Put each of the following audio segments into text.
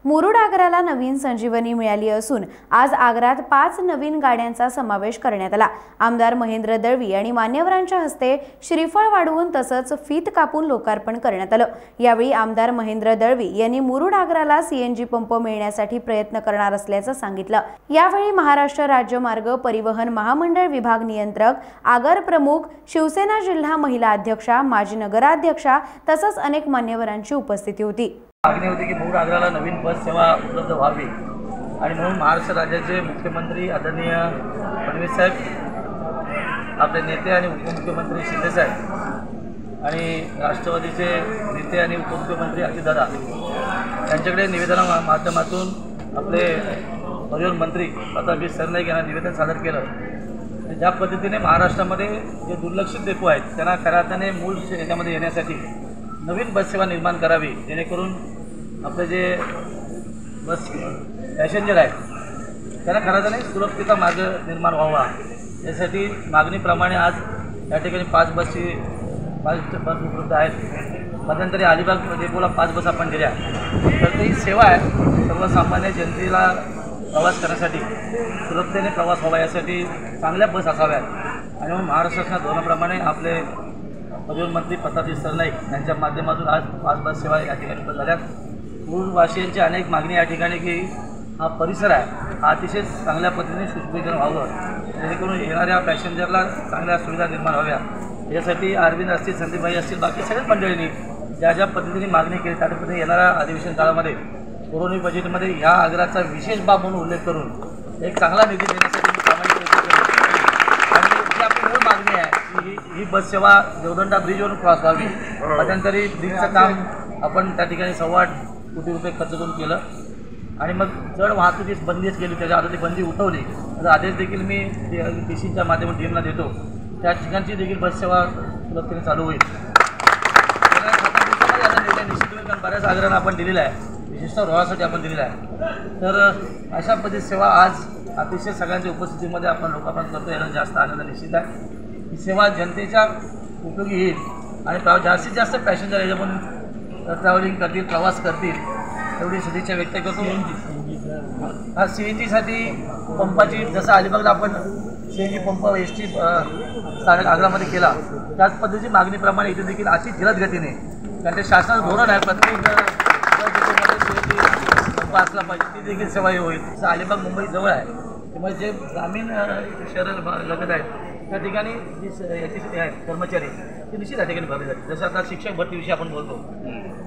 मुरुड आग्राला नवीन संजीवनी मिळाली असून आज आग्रात 5 नवीन गाड्यांचा समावेश करण्यात आला। आमदार महेंद्र दळवी आणि मान्यवरांच्या हस्ते श्रीफळ वाढवून तसंच फीत कापून लोकार्पण करण्यात आलं। यावेळी आमदार महेंद्र दळवी यांनी मुरुड आग्राला सीएनजी पंप मिळण्यासाठी प्रयत्न करणार असल्याचं सांगितलं। यावेळी महाराष्ट्र राज्य मार्ग परिवहन महामंडळ विभाग नियंत्रक, आगर प्रमुख, शिवसेना जिल्हा महिला अध्यक्षा, माजी नगराध्यक्षा तसंच अनेक मान्यवरांची उपस्थिती होती। मागणी होती की मुरुड आग्राला नवीन बस सेवा उपलब्ध व्हावी आणि म्हणून महाराष्ट्र राज्याचे मुख्यमंत्री आदरणीय फडणवीस साहेब, आपले नेते आणि उपमुख्यमंत्री शिंदे साहेब आणि राष्ट्रवादीचे नेते आणि उपमुख्यमंत्री अजितदादा यांच्याकडे निवेदना माध्यमातून आपले परिवहन मंत्री प्रतापजी सरनाईक यांना निवेदन सादर केलं। ज्या पद्धतीने महाराष्ट्रामध्ये जे दुर्लक्षित डेपो आहेत त्यांना खऱ्या अर्थाने मूळ याच्यामध्ये येण्यासाठी नवीन बस सेवा निर्माण करावी, जेणेकरून आपले जे बस पॅसेंजर आहेत त्यांना खऱ्या अर्थाने सुरक्षितता मार्ग निर्माण व्हावा, यासाठी मागणीप्रमाणे आज या ठिकाणी 5 बस उपलब्ध आहेत। मध्यंतरी अलिबाग डेपोला 5 बस आपण दिल्या, तर ही सेवा आहे सर्वसामान्य जनतेला प्रवास करण्यासाठी, सुलभतेने प्रवास व्हावा यासाठी चांगल्या बस असाव्यात आणि मग महाराष्ट्राच्या धोरणाप्रमाणे आपले परिवहन मंत्री प्रतापजी सरनाईक यांच्या माध्यमातून आज 5 बस सेवा या ठिकाणी उपलब्ध झाल्यात। मुरुडवासियांची अनेक मागणी या ठिकाणी की हा परिसर आहे हा अतिशय चांगल्या पद्धतीने सुशोभीकरण व्हावं, जेणेकरून येणाऱ्या पॅसेंजरला चांगल्या सुविधा निर्माण व्हाव्या यासाठी अरविंद असतील, संदीपभाई असतील, बाकी सगळ्याच मंडळींनी ज्या पद्धतीने मागणी केली त्या पद्धतीने येणाऱ्या अधिवेशन काळामध्ये कोरोना बजेटमध्ये ह्या आग्राचा विशेष बाब म्हणून उल्लेख करून एक चांगला निधी देण्यासाठी मी प्रामाणिक प्रयत्न करेन। आणि जी आपली मूळ मागणी आहे ही बस सेवा देवदंडा ब्रिजवरून क्रॉस व्हावी। मध्यंतरी ब्रिजचं काम आपण त्या ठिकाणी 8.25 कोटी रुपये खर्च करून केलं आणि मग जड वाहतुकीस बंदीच केली, त्याच्या आता ती बंदी उठवली। तर आदेश देखील मी DCच्या माध्यमातून डीएमला देतो, त्या ठिकाणची देखील बस सेवा सुलभतेने चालू होईल। आता निर्णय निश्चित होईल, कारण बऱ्याच आग्रहांना आपण दिलेला आहे, विशेषतः रोहासाठी आपण दिलेला आहे। तर अशा पद्धती सेवा आज अतिशय सगळ्यांच्या उपस्थितीमध्ये आपण लोकार्पण करतो, याला जास्त आनंद निश्चित आहे। ही सेवा जनतेच्या उपयोगी येईल आणि जास्तीत जास्त पॅसेंजर याच्यातून ट्रॅव्हलिंग करतील, प्रवास करतील, एवढी सदिच्छा व्यक्त करतो। हा CNGसाठी पंपाची, जसं अलिबागला आपण CNG पंप ST स्थानक आग्रामध्ये केला, त्याच पद्धतीची मागणीप्रमाणे इथे देखील अति जलद गतीने, कारण ते शासनाचं धोरण आहे प्रत्येक पंप असला पाहिजे, ती देखील सेवा होईल। जसं अलिबाग मुंबई जवळ आहे, त्यामुळे जे ग्रामीण शहर लगत आहेत त्या ठिकाणी जी याची आहेत कर्मचारी ते निश्चित या ठिकाणी भरले जाते। जसं आता शिक्षक भरतीविषयी आपण बोलतो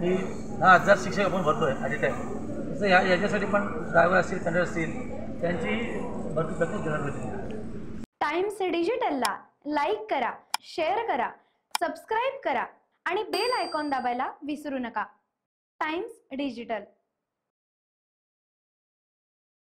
की 10,000 शिक्षक आपण भरतोय ॲट टाईम, तसं याच्यासाठी पण ड्रायव्हर असतील, कंडक्टर असतील, त्यांची भरती प्रत्येक जणांना होती। टाइम्स डिजिटलला लाईक करा, शेअर करा, सबस्क्राईब करा आणि बेल आयकॉन दाबायला विसरू नका। Times digital.